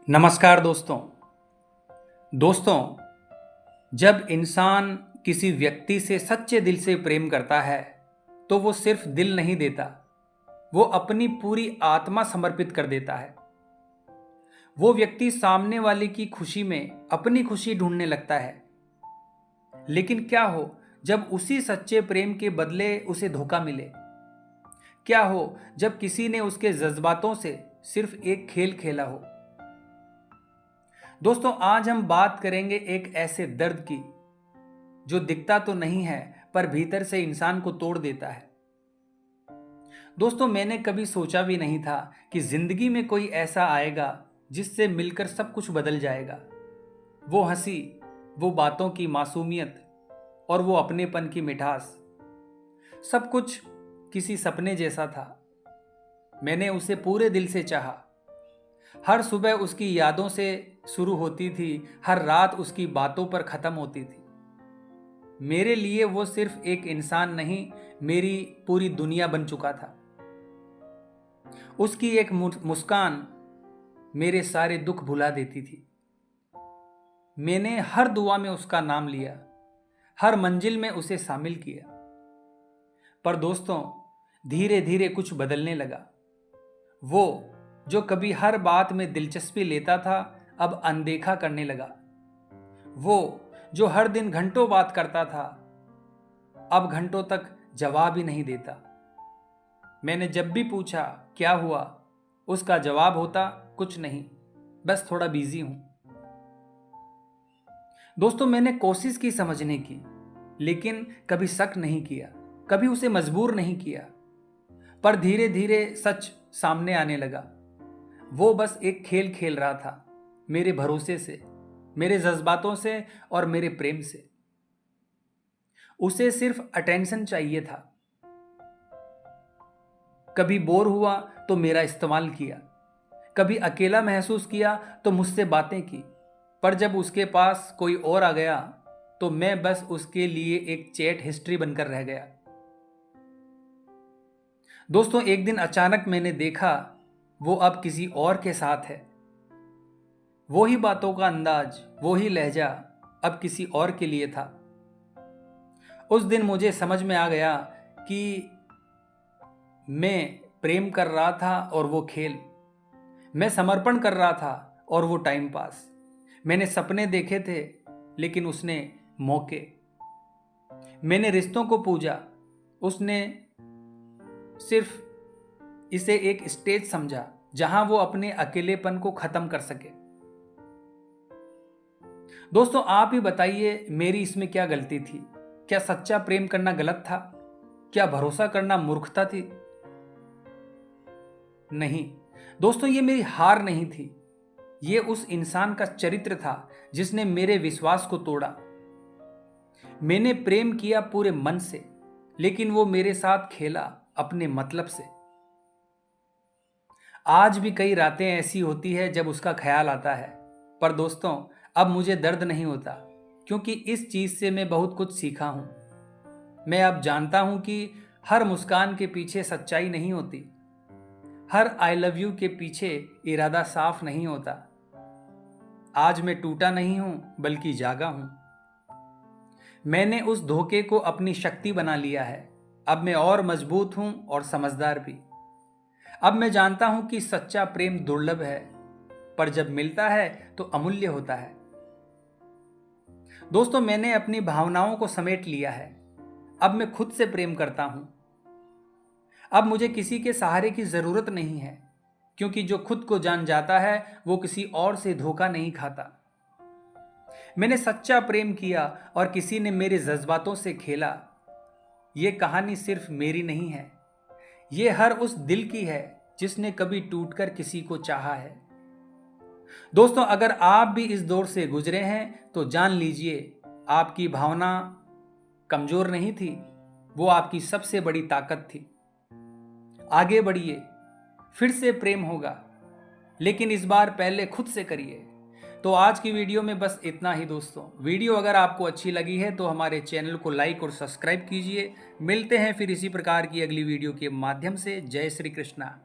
नमस्कार दोस्तों जब इंसान किसी व्यक्ति से सच्चे दिल से प्रेम करता है तो वो सिर्फ दिल नहीं देता, वो अपनी पूरी आत्मा समर्पित कर देता है। वो व्यक्ति सामने वाले की खुशी में अपनी खुशी ढूंढने लगता है। लेकिन क्या हो जब उसी सच्चे प्रेम के बदले उसे धोखा मिले? क्या हो जब किसी ने उसके जज्बातों से सिर्फ एक खेल खेला हो? दोस्तों, आज हम बात करेंगे एक ऐसे दर्द की जो दिखता तो नहीं है पर भीतर से इंसान को तोड़ देता है। दोस्तों, मैंने कभी सोचा भी नहीं था कि जिंदगी में कोई ऐसा आएगा जिससे मिलकर सब कुछ बदल जाएगा। वो हंसी, वो बातों की मासूमियत और वो अपनेपन की मिठास, सब कुछ किसी सपने जैसा था। मैंने उसे पूरे दिल से चाहा। हर सुबह उसकी यादों से शुरू होती थी, हर रात उसकी बातों पर खत्म होती थी। मेरे लिए वो सिर्फ एक इंसान नहीं, मेरी पूरी दुनिया बन चुका था। उसकी एक मुस्कान मेरे सारे दुख भुला देती थी। मैंने हर दुआ में उसका नाम लिया, हर मंजिल में उसे शामिल किया। पर दोस्तों, धीरे धीरे कुछ बदलने लगा। वो जो कभी हर बात में दिलचस्पी लेता था, अब अनदेखा करने लगा। वो जो हर दिन घंटों बात करता था, अब घंटों तक जवाब ही नहीं देता। मैंने जब भी पूछा क्या हुआ, उसका जवाब होता कुछ नहीं, बस थोड़ा बिजी हूं। दोस्तों, मैंने कोशिश की समझने की, लेकिन कभी शक नहीं किया, कभी उसे मजबूर नहीं किया। पर धीरे धीरे सच सामने आने लगा। वो बस एक खेल खेल रहा था, मेरे भरोसे से, मेरे जज्बातों से और मेरे प्रेम से। उसे सिर्फ अटेंशन चाहिए था। कभी बोर हुआ तो मेरा इस्तेमाल किया, कभी अकेला महसूस किया तो मुझसे बातें की। पर जब उसके पास कोई और आ गया तो मैं बस उसके लिए एक चैट हिस्ट्री बनकर रह गया। दोस्तों, एक दिन अचानक मैंने देखा वो अब किसी और के साथ है। वो ही बातों का अंदाज, वो ही लहजा अब किसी और के लिए था। उस दिन मुझे समझ में आ गया कि मैं प्रेम कर रहा था और वो खेल, मैं समर्पण कर रहा था और वो टाइम पास। मैंने सपने देखे थे लेकिन उसने मौके। मैंने रिश्तों को पूजा, उसने सिर्फ इसे एक स्टेज समझा जहां वो अपने अकेलेपन को खत्म कर सके। दोस्तों, आप ही बताइए, मेरी इसमें क्या गलती थी? क्या सच्चा प्रेम करना गलत था? क्या भरोसा करना मूर्खता थी? नहीं दोस्तों, ये मेरी हार नहीं थी। ये उस इंसान का चरित्र था जिसने मेरे विश्वास को तोड़ा। मैंने प्रेम किया पूरे मन से, लेकिन वो मेरे साथ खेला अपने मतलब से। आज भी कई रातें ऐसी होती है जब उसका ख्याल आता है। पर दोस्तों, अब मुझे दर्द नहीं होता, क्योंकि इस चीज से मैं बहुत कुछ सीखा हूं। मैं अब जानता हूं कि हर मुस्कान के पीछे सच्चाई नहीं होती, हर आई लव यू के पीछे इरादा साफ नहीं होता। आज मैं टूटा नहीं हूं, बल्कि जागा हूं। मैंने उस धोखे को अपनी शक्ति बना लिया है। अब मैं और मजबूत हूं और समझदार भी। अब मैं जानता हूं कि सच्चा प्रेम दुर्लभ है, पर जब मिलता है तो अमूल्य होता है। दोस्तों, मैंने अपनी भावनाओं को समेट लिया है। अब मैं खुद से प्रेम करता हूं। अब मुझे किसी के सहारे की जरूरत नहीं है, क्योंकि जो खुद को जान जाता है वो किसी और से धोखा नहीं खाता। मैंने सच्चा प्रेम किया और किसी ने मेरे जज्बातों से खेला। ये कहानी सिर्फ मेरी नहीं है, ये हर उस दिल की है जिसने कभी टूटकर किसी को चाहा है। दोस्तों, अगर आप भी इस दौर से गुजरे हैं तो जान लीजिए, आपकी भावना कमजोर नहीं थी, वो आपकी सबसे बड़ी ताकत थी। आगे बढ़िए, फिर से प्रेम होगा, लेकिन इस बार पहले खुद से करिए। तो आज की वीडियो में बस इतना ही दोस्तों। वीडियो अगर आपको अच्छी लगी है तो हमारे चैनल को लाइक और सब्सक्राइब कीजिए। मिलते हैं फिर इसी प्रकार की अगली वीडियो के माध्यम से। जय श्री कृष्णा।